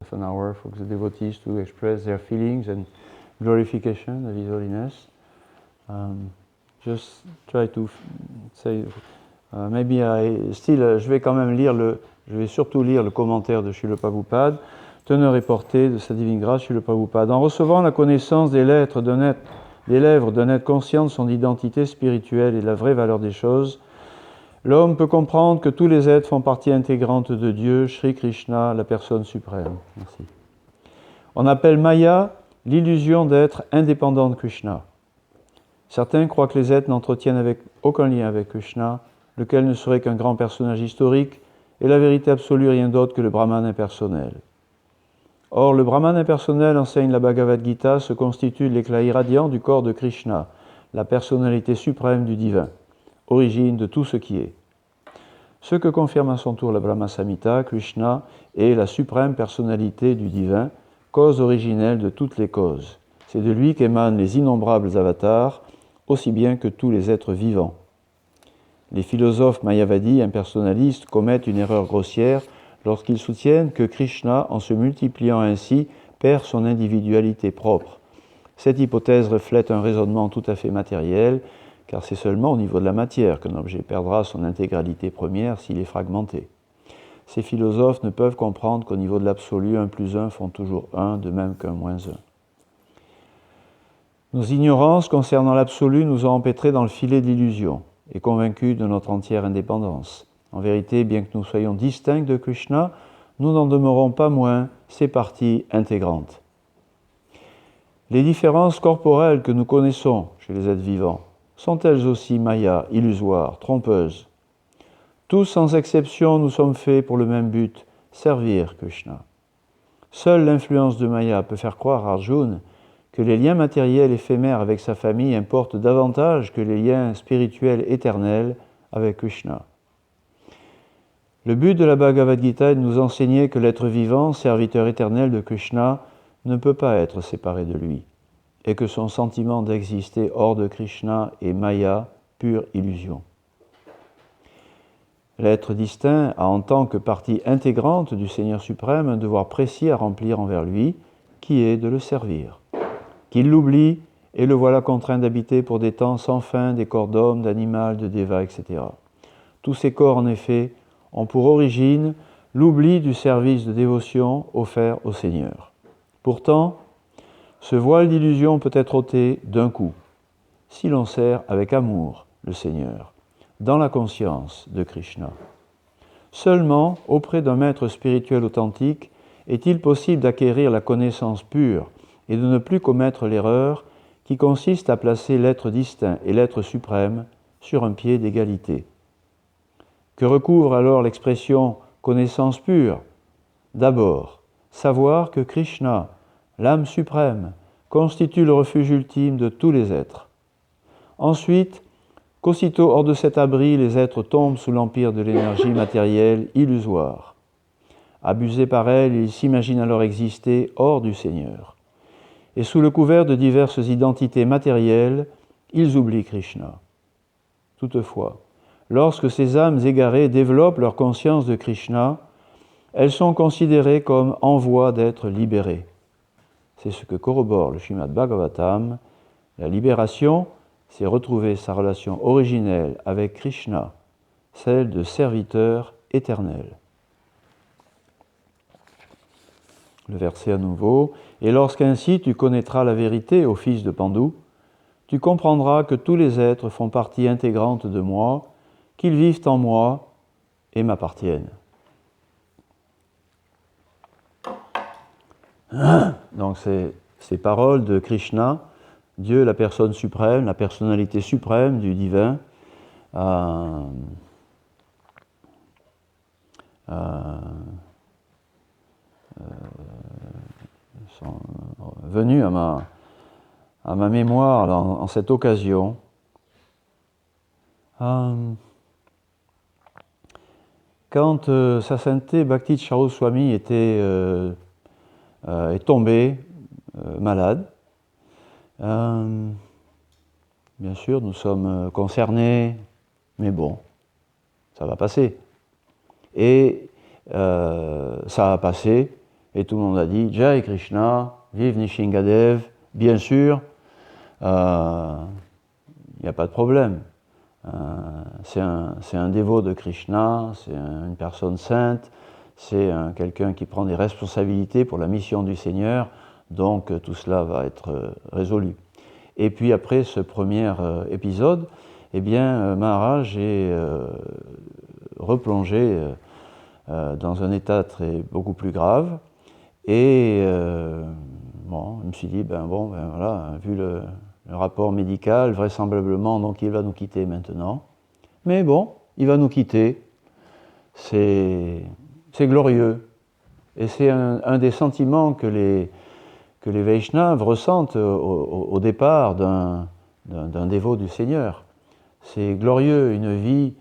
half an hour for the devotees to express their feelings and glorification of His Holiness. Just try to say, maybe je vais quand même je vais surtout lire le commentaire de Srila Prabhupada, teneur et portée de sa divine grâce, Srila Prabhupada. En recevant la connaissance des lèvres d'un être conscient de son identité spirituelle et de la vraie valeur des choses, l'homme peut comprendre que tous les êtres font partie intégrante de Dieu, Shri Krishna, la personne suprême. Merci. On appelle Maya l'illusion d'être indépendant de Krishna. Certains croient que les êtres n'entretiennent aucun lien avec Krishna, lequel ne serait qu'un grand personnage historique, et la vérité absolue rien d'autre que le Brahman impersonnel. Or, le Brahman impersonnel, enseigne la Bhagavad Gita, se constitue de l'éclat irradiant du corps de Krishna, la personnalité suprême du divin, origine de tout ce qui est. Ce que confirme à son tour la Brahma Samhita, Krishna est la suprême personnalité du divin, cause originelle de toutes les causes. C'est de lui qu'émanent les innombrables avatars, aussi bien que tous les êtres vivants. Les philosophes mayavadis impersonnalistes commettent une erreur grossière lorsqu'ils soutiennent que Krishna, en se multipliant ainsi, perd son individualité propre. Cette hypothèse reflète un raisonnement tout à fait matériel, car c'est seulement au niveau de la matière qu'un objet perdra son intégralité première s'il est fragmenté. Ces philosophes ne peuvent comprendre qu'au niveau de l'absolu, 1 plus 1 font toujours 1, de même qu'un moins 1. Nos ignorances concernant l'absolu nous ont empêtrés dans le filet de l'illusion et convaincus de notre entière indépendance. En vérité, bien que nous soyons distincts de Krishna, nous n'en demeurons pas moins ses parties intégrantes. Les différences corporelles que nous connaissons chez les êtres vivants sont elles aussi maya, illusoires, trompeuses. Tous sans exception, nous sommes faits pour le même but, servir Krishna. Seule l'influence de Maya peut faire croire à Arjuna que les liens matériels éphémères avec sa famille importent davantage que les liens spirituels éternels avec Krishna. Le but de la Bhagavad Gita est de nous enseigner que l'être vivant, serviteur éternel de Krishna, ne peut pas être séparé de lui, et que son sentiment d'exister hors de Krishna est Maya, pure illusion. L'être distinct a en tant que partie intégrante du Seigneur suprême un devoir précis à remplir envers lui, qui est de le servir. Qu'il l'oublie, et le voilà contraint d'habiter pour des temps sans fin des corps d'hommes, d'animal, de déva, etc. Tous ces corps, en effet, ont pour origine l'oubli du service de dévotion offert au Seigneur. Pourtant, ce voile d'illusion peut être ôté d'un coup, si l'on sert avec amour le Seigneur, dans la conscience de Krishna. Seulement, auprès d'un maître spirituel authentique, est-il possible d'acquérir la connaissance pure et de ne plus commettre l'erreur qui consiste à placer l'être distinct et l'être suprême sur un pied d'égalité. Que recouvre alors l'expression « connaissance pure » ? D'abord, savoir que Krishna, l'âme suprême, constitue le refuge ultime de tous les êtres. Ensuite, qu'aussitôt hors de cet abri, les êtres tombent sous l'empire de l'énergie matérielle illusoire. Abusés par elle, ils s'imaginent alors exister hors du Seigneur. Et sous le couvert de diverses identités matérielles, ils oublient Krishna. Toutefois, lorsque ces âmes égarées développent leur conscience de Krishna, elles sont considérées comme en voie d'être libérées. C'est ce que corrobore le Srimad Bhagavatam. La libération, c'est retrouver sa relation originelle avec Krishna, celle de serviteur éternel. Le verset à nouveau. « Et lorsqu'ainsi tu connaîtras la vérité, ô fils de Pandu, tu comprendras que tous les êtres font partie intégrante de moi, qu'ils vivent en moi et m'appartiennent. » Donc ces paroles de Krishna, Dieu, la personne suprême, la personnalité suprême du divin, sont venus à ma mémoire en cette occasion. Quand Sa Sainteté Bhakti Charu Swami est tombé malade, bien sûr, nous sommes concernés, mais bon, ça va passer. Et ça a passé, Et tout le monde a dit Jai Krishna, vive Nishingadev, bien sûr, il n'y a pas de problème. C'est un dévot de Krishna, c'est une personne sainte, c'est quelqu'un qui prend des responsabilités pour la mission du Seigneur, donc tout cela va être résolu. Et puis après ce premier épisode, eh bien, Maharaj est replongé dans un état beaucoup plus grave. Et bon, je me suis dit, voilà, vu le rapport médical, vraisemblablement, donc il va nous quitter maintenant. Mais bon, il va nous quitter. C'est glorieux. Et c'est un des sentiments que les Vaishnavas ressentent au départ d'un dévot du Seigneur. C'est glorieux, une vie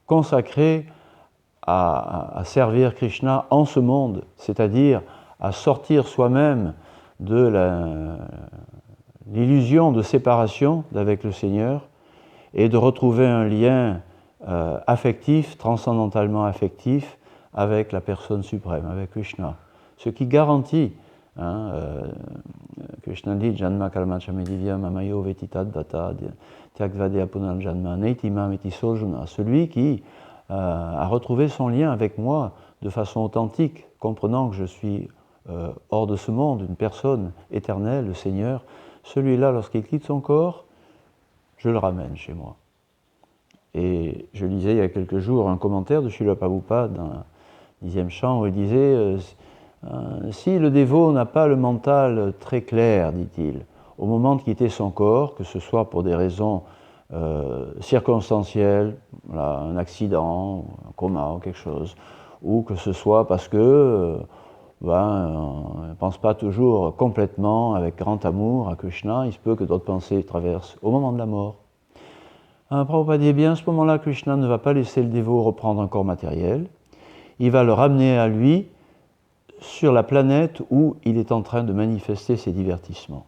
consacrée à servir Krishna en ce monde, c'est-à-dire à sortir soi-même de l'illusion de séparation d'avec le Seigneur et de retrouver un lien affectif, transcendantalement affectif, avec la personne suprême, avec Krishna. Ce qui garantit, Krishna dit Janma karma chamedivya mamayo vetitad vata tyagvadya punal janma neitimam eti sojuna, celui qui a retrouvé son lien avec moi de façon authentique, comprenant que je suis hors de ce monde, une personne éternelle, le Seigneur, celui-là, lorsqu'il quitte son corps, je le ramène chez moi. Et je lisais il y a quelques jours un commentaire de Srila Prabhupada dans le 10e chant où il disait si le dévot n'a pas le mental très clair, dit-il, au moment de quitter son corps, que ce soit pour des raisons circonstancielles, voilà, un accident, un coma ou quelque chose, ou que ce soit parce que on ne pense pas toujours complètement avec grand amour à Krishna, il se peut que d'autres pensées traversent au moment de la mort. Prabhupada dit bien, à ce moment-là, Krishna ne va pas laisser le dévot reprendre un corps matériel, il va le ramener à lui sur la planète où il est en train de manifester ses divertissements.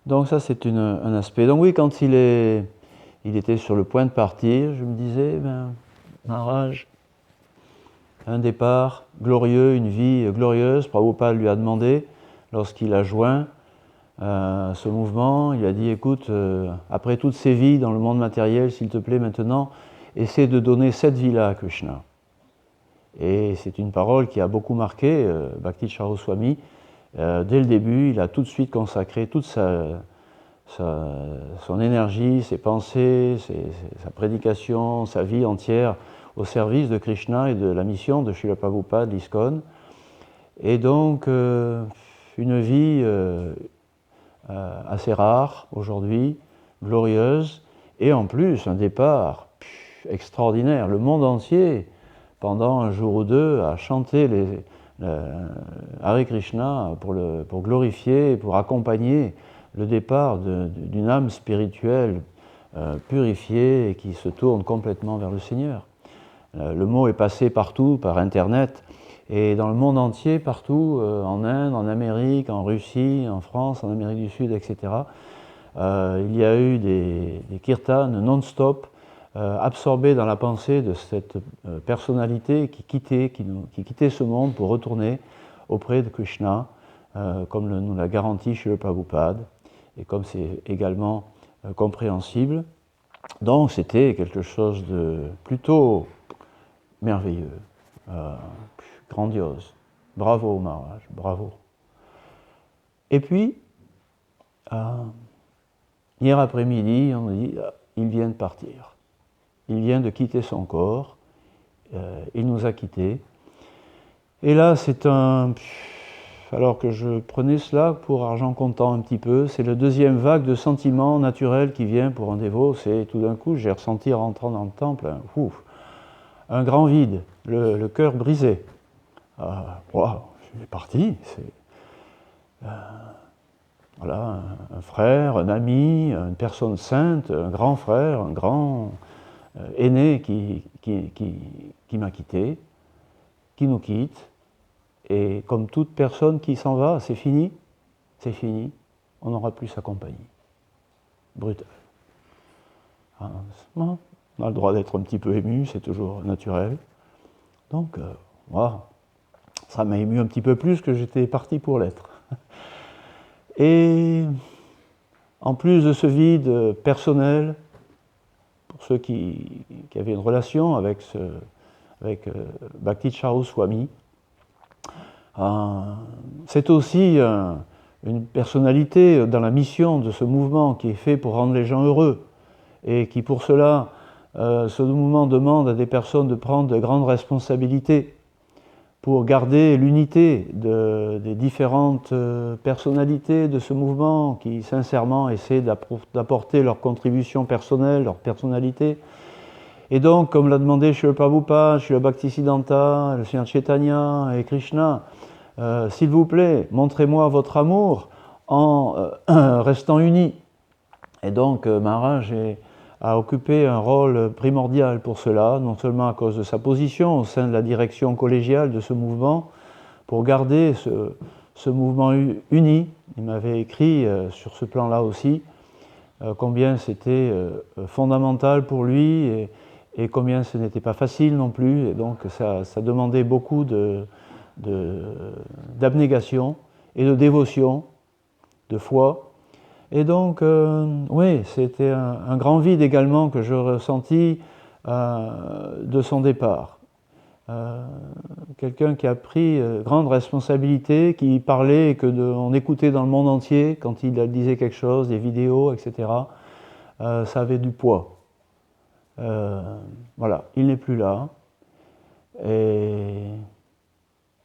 Donc ça, c'est un aspect. Donc oui, quand il était sur le point de partir, je me disais, Maharaj, un départ glorieux, une vie glorieuse. Prabhupada lui a demandé, lorsqu'il a joint ce mouvement, il a dit, écoute, après toutes ces vies dans le monde matériel, s'il te plaît, maintenant, essaie de donner cette vie-là à Krishna. Et c'est une parole qui a beaucoup marqué Bhakti Saraswami. Dès le début, il a tout de suite consacré toute son énergie, ses pensées, sa prédication, sa vie entière au service de Krishna et de la mission de Srila Prabhupada, l'ISKCON. Et donc, une vie assez rare aujourd'hui, glorieuse, et en plus un départ extraordinaire. Le monde entier, pendant un jour ou deux, a chanté Hare Krishna pour glorifier, pour accompagner le départ d'une âme spirituelle purifiée et qui se tourne complètement vers le Seigneur. Le mot est passé partout par Internet et dans le monde entier, partout, en Inde, en Amérique, en Russie, en France, en Amérique du Sud, etc. Il y a eu des kirtans non-stop absorbés dans la pensée de cette personnalité qui quittait ce monde pour retourner auprès de Krishna, comme nous l'a garanti Srila Prabhupada, et comme c'est également compréhensible. Donc c'était quelque chose de plutôt merveilleux, grandiose. Bravo Maharaj, bravo. Et puis, hier après-midi, on nous dit, il vient de partir. Il vient de quitter son corps, il nous a quittés. Et là, c'est alors que je prenais cela pour argent comptant un petit peu, c'est la deuxième vague de sentiments naturels qui vient pour un dévot. C'est tout d'un coup, j'ai ressenti en rentrant dans le temple un grand vide, le cœur brisé. Il est parti. Voilà, un frère, un ami, une personne sainte, un grand frère, un grand aîné qui m'a quitté, qui nous quitte. Et comme toute personne qui s'en va, c'est fini, on n'aura plus sa compagnie. Brutal. On a le droit d'être un petit peu ému, c'est toujours naturel. Donc, voilà, ça m'a ému un petit peu plus que j'étais parti pour l'être. Et en plus de ce vide personnel, pour ceux qui avaient une relation avec Bhakti Charu Swami, c'est aussi une personnalité dans la mission de ce mouvement qui est fait pour rendre les gens heureux et qui pour cela, ce mouvement demande à des personnes de prendre de grandes responsabilités pour garder l'unité des différentes personnalités de ce mouvement qui sincèrement essaient d'apporter leur contribution personnelle, leur personnalité. Et donc, comme l'a demandé Srila Prabhupada, Srila Bhaktisiddhanta, le Seigneur Chaitanya et Krishna, s'il vous plaît, montrez-moi votre amour en restant unis. Et donc, Maharaj a occupé un rôle primordial pour cela, non seulement à cause de sa position au sein de la direction collégiale de ce mouvement, pour garder ce mouvement uni. Il m'avait écrit sur ce plan-là aussi combien c'était fondamental pour lui et combien ce n'était pas facile non plus. Et donc, ça demandait beaucoup d'abnégation et de dévotion, de foi. Et donc, oui, c'était un grand vide également que je ressentis de son départ. Quelqu'un qui a pris grande responsabilité, qui parlait et on écoutait dans le monde entier quand il disait quelque chose, des vidéos, etc. Ça avait du poids. Voilà, il n'est plus là. Et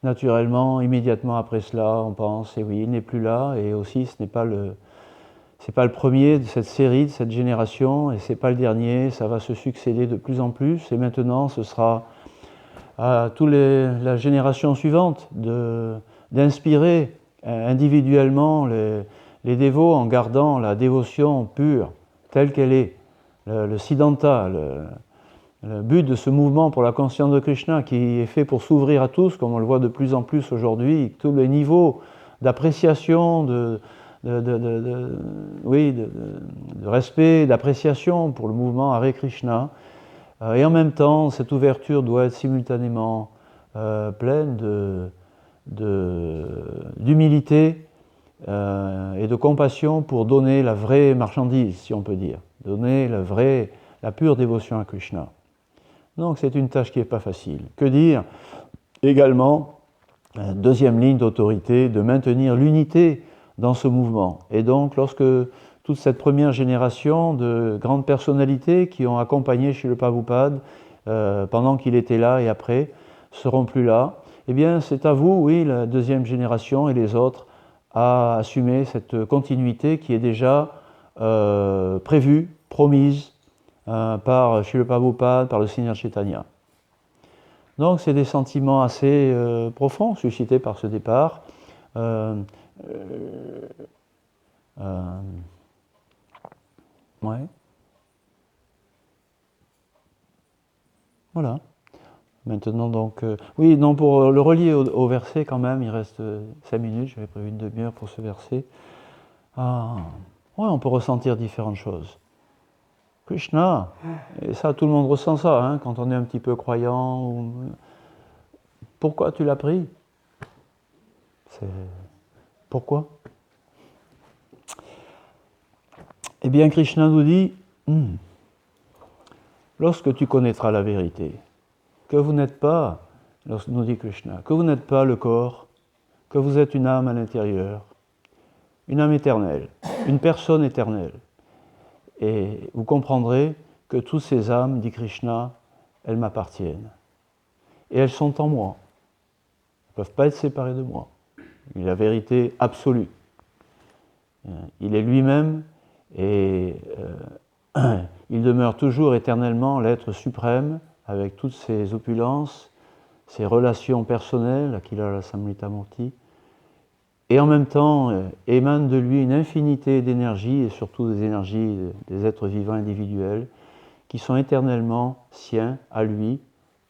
naturellement, immédiatement après cela, on pense, et oui, il n'est plus là, et aussi ce n'est pas le premier de cette série, de cette génération, et ce n'est pas le dernier, ça va se succéder de plus en plus, et maintenant ce sera à la génération suivante d'inspirer individuellement les dévots en gardant la dévotion pure, telle qu'elle est, le Siddhanta, le but de ce mouvement pour la conscience de Krishna qui est fait pour s'ouvrir à tous, comme on le voit de plus en plus aujourd'hui, tous les niveaux d'appréciation, de respect, d'appréciation pour le mouvement Hare Krishna. Et en même temps, cette ouverture doit être simultanément pleine d'humilité et de compassion pour donner la vraie marchandise, si on peut dire, donner la pure dévotion à Krishna. Donc c'est une tâche qui n'est pas facile. Que dire également, deuxième ligne d'autorité, de maintenir l'unité dans ce mouvement. Et donc lorsque toute cette première génération de grandes personnalités qui ont accompagné Srila Prabhupada pendant qu'il était là et après, seront plus là, eh bien c'est à vous, oui, la deuxième génération et les autres, à assumer cette continuité qui est déjà prévue, promise par Srila Prabhupada, par le Seigneur Chaitanya. Donc c'est des sentiments assez profonds suscités par ce départ. Ouais. Voilà. Maintenant donc, oui, non, pour le relier au verset quand même, il reste 5 minutes, j'avais prévu une demi-heure pour ce verset. Ouais, on peut ressentir différentes choses. Krishna, et ça tout le monde ressent ça, hein, quand on est un petit peu croyant. Pourquoi tu l'as pris ? Pourquoi ? Eh bien, Krishna nous dit, lorsque tu connaîtras la vérité, que vous n'êtes pas, nous dit Krishna, que vous n'êtes pas le corps, que vous êtes une âme à l'intérieur, une âme éternelle, une personne éternelle. Et vous comprendrez que toutes ces âmes, dit Krishna, elles m'appartiennent. Et elles sont en moi. Elles ne peuvent pas être séparées de moi. Il est la vérité absolue. Il est lui-même et il demeure toujours éternellement l'être suprême avec toutes ses opulences, ses relations personnelles, Akila Samrita Murti, et en même temps émane de lui une infinité d'énergies, et surtout des énergies des êtres vivants individuels, qui sont éternellement siens à lui,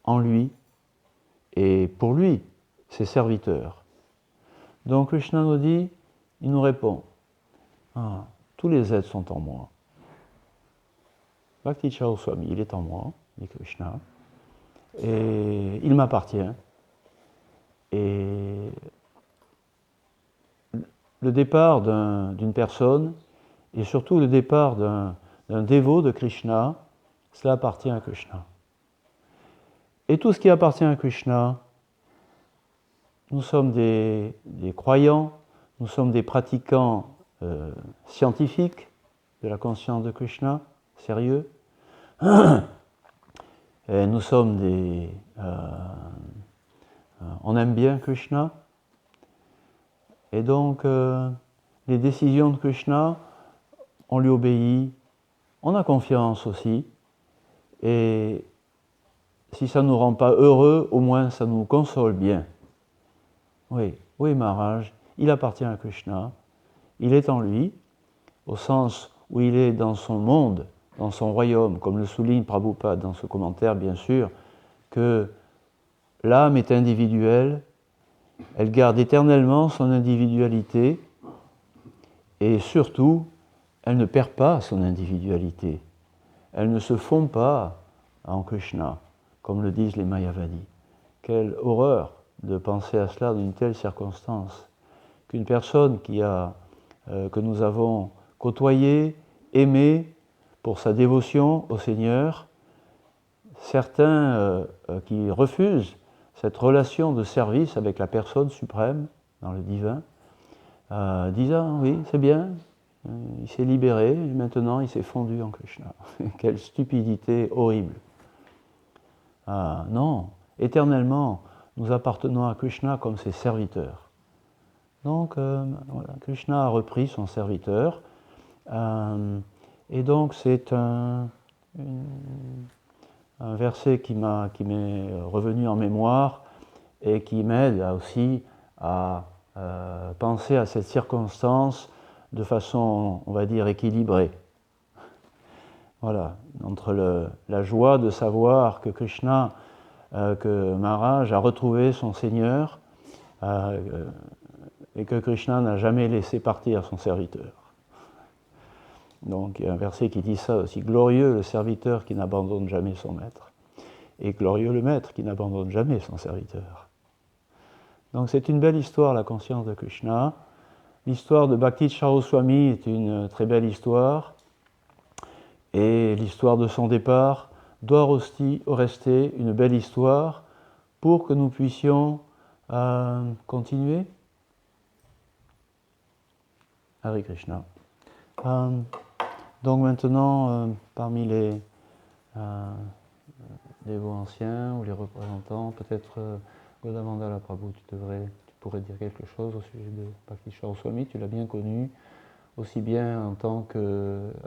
en lui, et pour lui, ses serviteurs. Donc Krishna nous dit, il nous répond, tous les êtres sont en moi. Bhakti Charu Swami, il est en moi, dit Krishna. et il m'appartient. Et le départ d'une personne, et surtout le départ d'un dévot de Krishna, cela appartient à Krishna. Et tout ce qui appartient à Krishna, nous sommes des croyants, nous sommes des pratiquants scientifiques de la conscience de Krishna, sérieux. Et nous sommes on aime bien Krishna. Et donc, les décisions de Krishna, on lui obéit, on a confiance aussi. Et si ça ne nous rend pas heureux, au moins ça nous console bien. Oui, Maharaj, il appartient à Krishna, il est en lui, au sens où il est dans son monde, dans son royaume, comme le souligne Prabhupada dans ce commentaire, bien sûr, que l'âme est individuelle, elle garde éternellement son individualité, et surtout, elle ne perd pas son individualité. Elle ne se fond pas en Krishna, comme le disent les Mayavadis. Quelle horreur de penser à cela dans une telle circonstance, qu'une personne que nous avons côtoyée, aimée pour sa dévotion au Seigneur, certains qui refusent cette relation de service avec la personne suprême dans le divin, disent « Ah oui, c'est bien, il s'est libéré, et maintenant il s'est fondu en Krishna. » Quelle stupidité horrible. Non, éternellement, nous appartenons à Krishna comme ses serviteurs. Donc, voilà, Krishna a repris son serviteur, et donc c'est un verset qui m'est revenu en mémoire et qui m'aide aussi à penser à cette circonstance de façon, on va dire, équilibrée. Voilà, entre la joie de savoir que Krishna, que Maharaj a retrouvé son Seigneur et que Krishna n'a jamais laissé partir son serviteur. Donc il y a un verset qui dit ça aussi, glorieux le serviteur qui n'abandonne jamais son maître, et glorieux le maître qui n'abandonne jamais son serviteur. Donc c'est une belle histoire, la conscience de Krishna. L'histoire de Bhakti Saraswami est une très belle histoire, et l'histoire de son départ doit aussi rester une belle histoire pour que nous puissions continuer. Hare Krishna. Donc maintenant, parmi les dévots anciens ou les représentants, peut-être Godamandala Prabhu, tu pourrais dire quelque chose au sujet de Bhakti Saraswami. Tu l'as bien connu, aussi bien en tant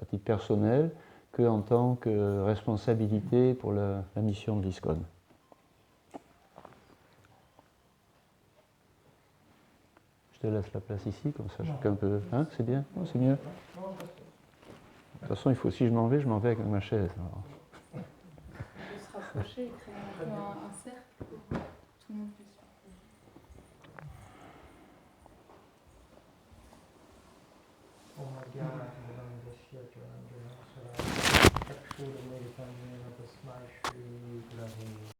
à titre personnel que en tant que responsabilité pour la mission de l'ISKCON. Je te laisse la place ici, comme ça chacun peut... Hein, c'est bien? Oh, c'est mieux? De toute façon, si je m'en vais avec ma chaise. Alors. On peut se rapprocher et créer un cercle.